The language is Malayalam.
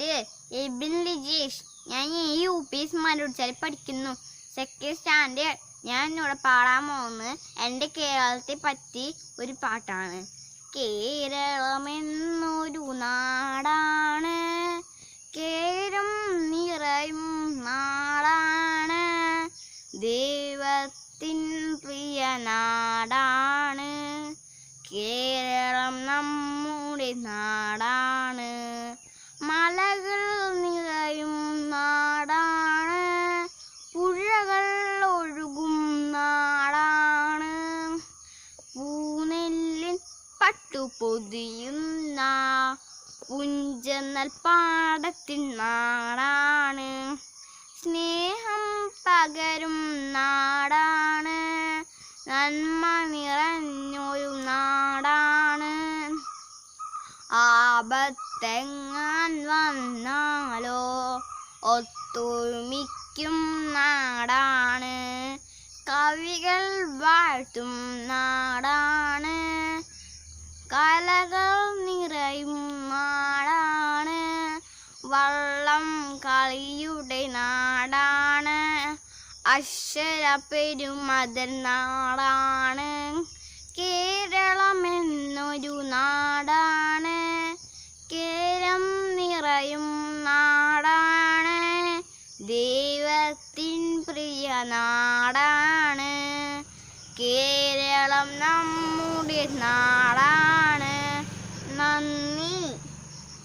പേര് എബിൻ ലിജേഷ്. ഞാൻ UP സ്മാരകത്തിൽ പഠിക്കുന്നു. Second standard. ഞാൻ ഇവിടെ പാടാൻ പോകുന്നത് എൻ്റെ കേരളത്തെ പറ്റി ഒരു പാട്ടാണ്. കേരളമെന്നൊരു നാടാണ്, കേരം നിറയും നാടാണ്, ദൈവത്തിൻ പ്രിയ നാടാണ്. കേരളം നമ്മുടെ നാടാണ്, മലകൾ നിറയും നാടാണ്, പുഴകൾ ഒഴുകും നാടാണ്, പൂനെല്ലിൻ പട്ടുപൊതിയുന്ന പുഞ്ചനൽ പാടത്തിൻ നാടാണ്, സ്നേഹം പകരും നാടാണ്, നന്മ നിറഞ്ഞൊരു നാടാണ്. ആപത്തെങ്ങാൻ വന്നാലോ ഒത്തൊരുമിക്കും നാടാണ്, കവികൾ വാഴ്ത്തും നാടാണ്, കലകൾ നിറയും നാടാണ്, വള്ളം കളിയുടെ നാടാണ്, അക്ഷര പെരുമതൽ നാടാണ്. കേരളമെന്നൊരു നാടാണ്, കേരം നിറയും നാടാണ്, ദൈവത്തിൻ പ്രിയ നാടാണ്, കേരളം നമ്മുടെ നാടാണ്.